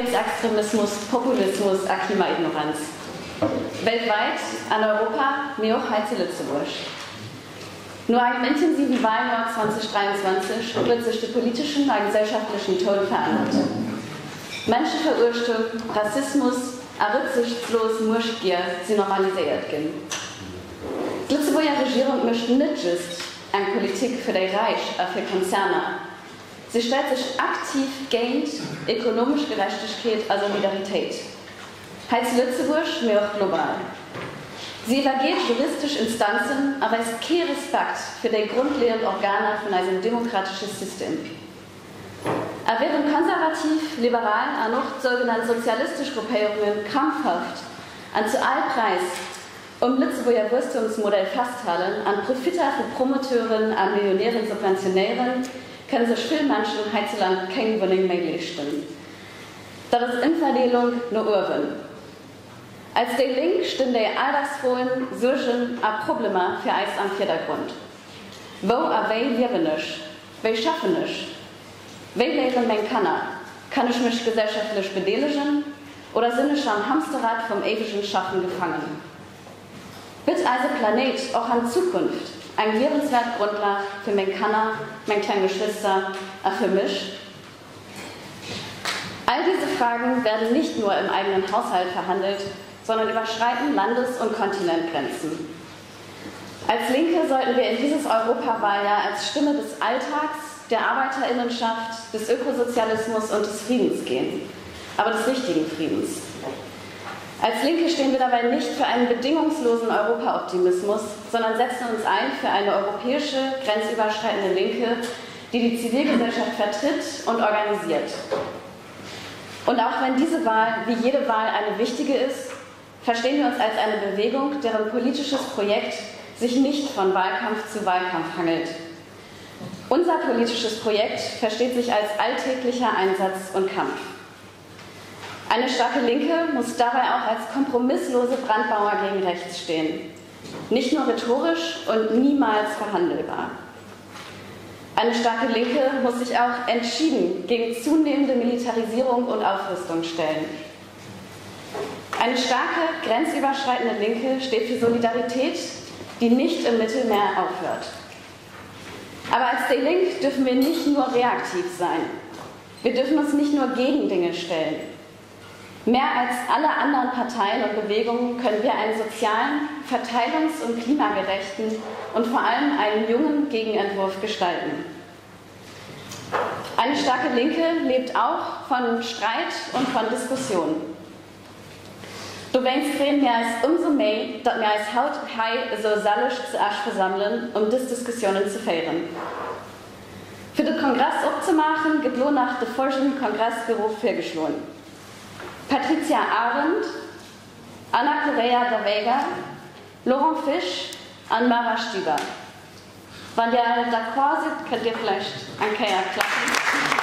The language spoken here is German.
Rechtsextremismus, Populismus, Klimaignoranz. Weltweit, an Europa, mir auch heute Lützeburg. Nur einem intensiven Wahljahr 2023 wird sich die politischen und gesellschaftlichen Ton verändert. Menschenverurteilung, Rassismus, rücksichtslos Murschgier sie normalisiert gehen. Die Lützeburger Regierung möchte nicht just eine Politik für die Reich, für Konzerne. Sie stellt sich aktiv gegen ökonomische Gerechtigkeit und Solidarität. Heißt Lützeburg, mir auch global. Sie übergeht juristische Instanzen, aber es ist kein Respekt für die grundlegenden Organe von einem demokratischen System. Während konservativ, liberal und auch sogenannte sozialistische Gruppierungen krampfhaft an zu allem Preis Lützeburger Wüstungsmodell festhalten, an Profiter für Promoteuren, an Millionären, Subventionären, können sich viele Menschen hierzulande keine Wohnung mehr leisten. Das ist Umverteilung nur Urban. Als die Link stehen die alltagsfrohen Sorgen und Probleme für uns am Vordergrund. Wo und wie leben ich? Wie schaffen ich? Wie leben meine Kinder? Kann ich mich gesellschaftlich beteiligen? Oder sind ich am Hamsterrad vom ewigen Schaffen gefangen? Wird also Planet auch in Zukunft eine lebenswerte Grundlage für meine Kinder, meine kleinen Geschwister und für mich? All diese Fragen werden nicht nur im eigenen Haushalt verhandelt, sondern überschreiten Landes- und Kontinentgrenzen. Als Linke sollten wir in dieses Europawahljahr als Stimme des Alltags, der Arbeiterinnenschaft, des Ökosozialismus und des Friedens gehen, aber des richtigen Friedens. Als Linke stehen wir dabei nicht für einen bedingungslosen Europaoptimismus, sondern setzen uns ein für eine europäische, grenzüberschreitende Linke, die die Zivilgesellschaft vertritt und organisiert. Und auch wenn diese Wahl wie jede Wahl eine wichtige ist, verstehen wir uns als eine Bewegung, deren politisches Projekt sich nicht von Wahlkampf zu Wahlkampf hangelt. Unser politisches Projekt versteht sich als alltäglicher Einsatz und Kampf. Eine starke Linke muss dabei auch als kompromisslose Brandmauer gegen rechts stehen. Nicht nur rhetorisch und niemals verhandelbar. Eine starke Linke muss sich auch entschieden gegen zunehmende Militarisierung und Aufrüstung stellen. Eine starke, grenzüberschreitende Linke steht für Solidarität, die nicht im Mittelmeer aufhört. Aber als Die Linke dürfen wir nicht nur reaktiv sein. Wir dürfen uns nicht nur gegen Dinge stellen. Mehr als alle anderen Parteien und Bewegungen können wir einen sozialen, verteilungs- und klimagerechten und vor allem einen jungen Gegenentwurf gestalten. Eine starke Linke lebt auch von Streit und von Diskussion. Du weinst mir als umso mehr, dass wir als Haut hei so sallisch zu Asch versammeln, das Diskussionen zu führen. Für den Kongress abzumachen, gibt nur nach dem folgenden Kongressbüro vorgeschlagen. Patricia Arendt, Anna Correa da Vega, Laurent Fisch und Mara Stüber. Wenn ihr d'accord seid, könnt ihr vielleicht ein Keier klappen.